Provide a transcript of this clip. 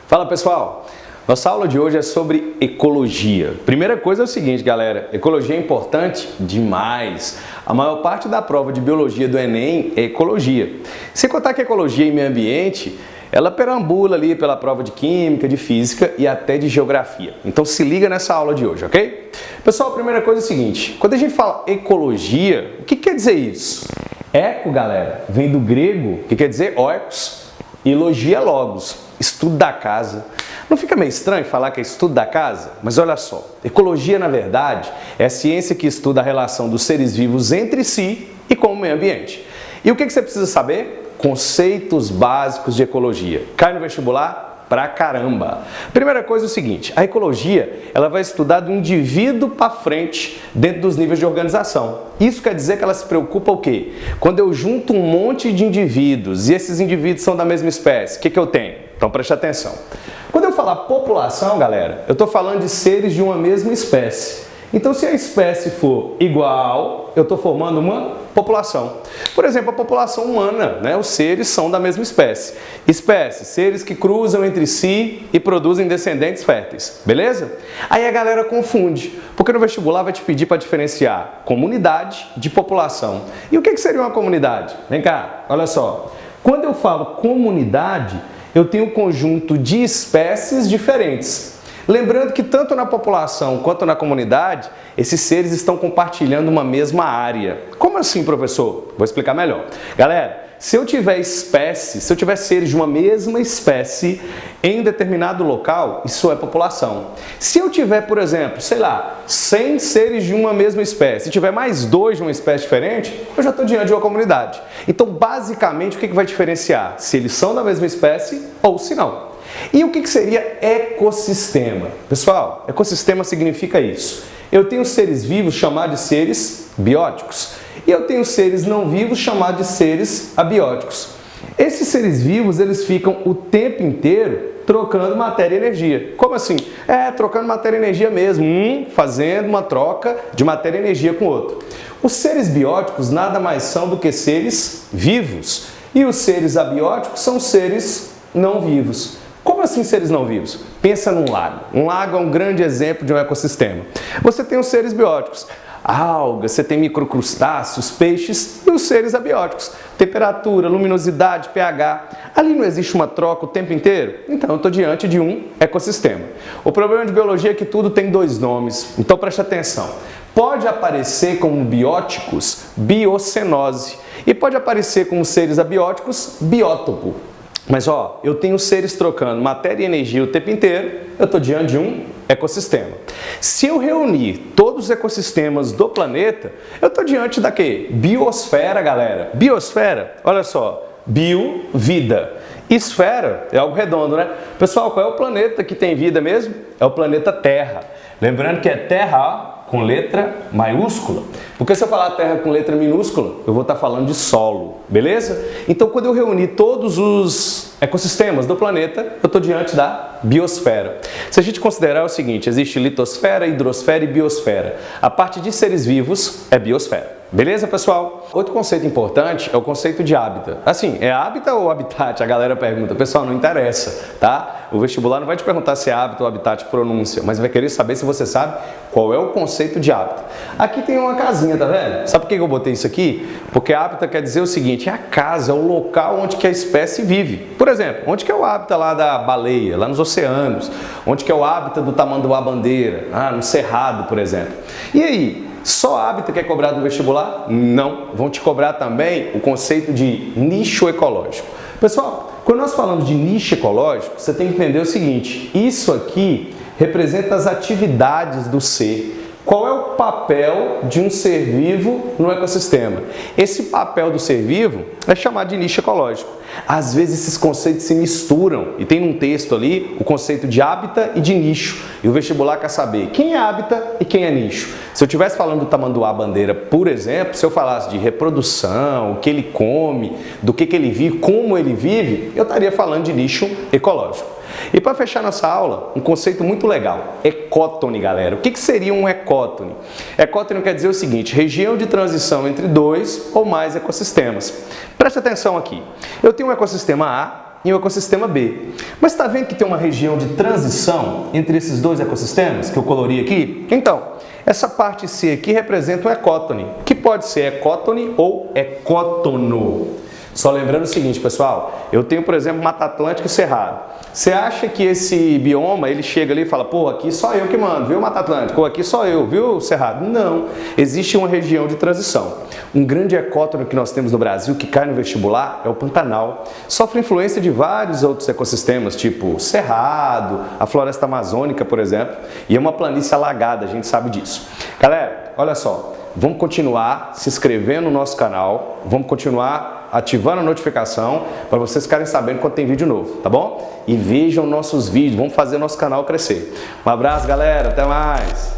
Fala pessoal, nossa aula de hoje é sobre ecologia. Primeira coisa é o seguinte, galera, ecologia é importante demais. A maior parte da prova de biologia do Enem é ecologia. Sem contar que ecologia e meio ambiente, ela perambula ali pela prova de química, de física e até de geografia. Então se liga nessa aula de hoje, ok? Pessoal, a primeira coisa é o seguinte, quando a gente fala ecologia, o que quer dizer isso? Eco, galera, vem do grego, que quer dizer oikos, e logia logos, estudo da casa. Não fica meio estranho falar que é estudo da casa? Mas olha só, ecologia na verdade é a ciência que estuda a relação dos seres vivos entre si e com o meio ambiente. E o que você precisa saber? Conceitos básicos de ecologia. Cai no vestibular? Pra caramba! Primeira coisa é o seguinte, a ecologia ela vai estudar do indivíduo para frente dentro dos níveis de organização. Isso quer dizer que ela se preocupa o quê? Quando eu junto um monte de indivíduos e esses indivíduos são da mesma espécie, o que eu tenho? Então preste atenção. Quando eu falar população, galera, eu estou falando de seres de uma mesma espécie. Então se a espécie for igual, eu estou formando uma população. Por exemplo, a população humana, né? Os seres são da mesma espécie. Espécie, seres que cruzam entre si e produzem descendentes férteis, beleza? Aí a galera confunde, porque no vestibular vai te pedir para diferenciar comunidade de população. E o que seria uma comunidade? Vem cá, olha só. Quando eu falo comunidade, eu tenho um conjunto de espécies diferentes. Lembrando que tanto na população quanto na comunidade, esses seres estão compartilhando uma mesma área. Como assim, professor? Vou explicar melhor. Galera, se eu tiver espécies, se eu tiver seres de uma mesma espécie em determinado local, isso é população. Se eu tiver, por exemplo, sei lá, 100 seres de uma mesma espécie, se tiver mais 2 de uma espécie diferente, eu já estou diante de uma comunidade. Então, basicamente, o que vai diferenciar? Se eles são da mesma espécie ou se não. E o que seria ecossistema? Pessoal, ecossistema significa isso. Eu tenho seres vivos chamados de seres bióticos e eu tenho seres não vivos chamados de seres abióticos. Esses seres vivos, eles ficam o tempo inteiro trocando matéria e energia. Como assim? Trocando matéria e energia mesmo, fazendo uma troca de matéria e energia com o outro. Os seres bióticos nada mais são do que seres vivos e os seres abióticos são seres não vivos. Como assim seres não vivos? Pensa num lago. Um lago é um grande exemplo de um ecossistema. Você tem os seres bióticos, algas, você tem microcrustáceos, peixes e os seres abióticos. Temperatura, luminosidade, pH. Ali não existe uma troca o tempo inteiro? Então eu estou diante de um ecossistema. O problema de biologia é que tudo tem 2 nomes, então preste atenção. Pode aparecer como bióticos, biocenose, e pode aparecer como seres abióticos, biótopo. Mas ó, eu tenho seres trocando matéria e energia o tempo inteiro, eu estou diante de um ecossistema. Se eu reunir todos os ecossistemas do planeta, eu estou diante da quê? Biosfera, galera. Biosfera, olha só, bio, vida. Esfera é algo redondo, né? Pessoal, qual é o planeta que tem vida mesmo? É o planeta Terra. Lembrando que é Terra com letra maiúscula. Porque se eu falar terra com letra minúscula, eu vou estar falando de solo, beleza? Então, quando eu reunir todos os ecossistemas do planeta, eu estou diante da biosfera. Se a gente considerar o seguinte, existe litosfera, hidrosfera e biosfera. A parte de seres vivos é biosfera. Beleza, pessoal? Outro conceito importante é o conceito de hábitat. Assim, é hábitat ou habitat? A galera pergunta. Pessoal, não interessa, tá? O vestibular não vai te perguntar se é hábitat ou habitat pronúncia, mas vai querer saber se você sabe qual é o conceito de hábitat. Aqui tem uma casinha, tá vendo? Sabe por que eu botei isso aqui? Porque hábitat quer dizer o seguinte, é a casa, é o local onde que a espécie vive. Por exemplo, onde que é o hábitat lá da baleia, lá nos oceanos? Onde que é o hábitat do tamanduá-bandeira? No cerrado, por exemplo. E aí? Só hábitat que é cobrado no vestibular? Não. Vão te cobrar também o conceito de nicho ecológico. Pessoal, quando nós falamos de nicho ecológico, você tem que entender o seguinte, isso aqui representa as atividades do ser. Qual é o papel de um ser vivo no ecossistema? Esse papel do ser vivo é chamado de nicho ecológico. Às vezes esses conceitos se misturam e tem num texto ali o conceito de hábitat e de nicho. E o vestibular quer saber quem é hábitat e quem é nicho. Se eu estivesse falando do tamanduá-bandeira, por exemplo, se eu falasse de reprodução, o que ele come, do que ele vive, como ele vive, eu estaria falando de nicho ecológico. E para fechar nossa aula, um conceito muito legal, ecótone, galera. O que seria um ecótone? Ecótone quer dizer o seguinte, região de transição entre 2 ou mais ecossistemas. Preste atenção aqui, eu tenho um ecossistema A e um ecossistema B. Mas está vendo que tem uma região de transição entre esses dois ecossistemas que eu colori aqui? Então, essa parte C aqui representa um ecótone, que pode ser ecótone ou ecótono. Só lembrando o seguinte, pessoal, eu tenho, por exemplo, Mata Atlântica e Cerrado. Você acha que esse bioma, ele chega ali e fala, pô, aqui só eu que mando, viu, Mata Atlântica? Ou aqui só eu, viu, Cerrado? Não, existe uma região de transição. Um grande ecótono que nós temos no Brasil, que cai no vestibular, é o Pantanal. Sofre influência de vários outros ecossistemas, tipo Cerrado, a floresta amazônica, por exemplo, e é uma planície alagada, a gente sabe disso. Galera, olha só, vamos continuar se inscrevendo no nosso canal, vamos continuar ativando a notificação para vocês ficarem sabendo quando tem vídeo novo, tá bom? E vejam nossos vídeos, vamos fazer nosso canal crescer. Um abraço, galera, até mais!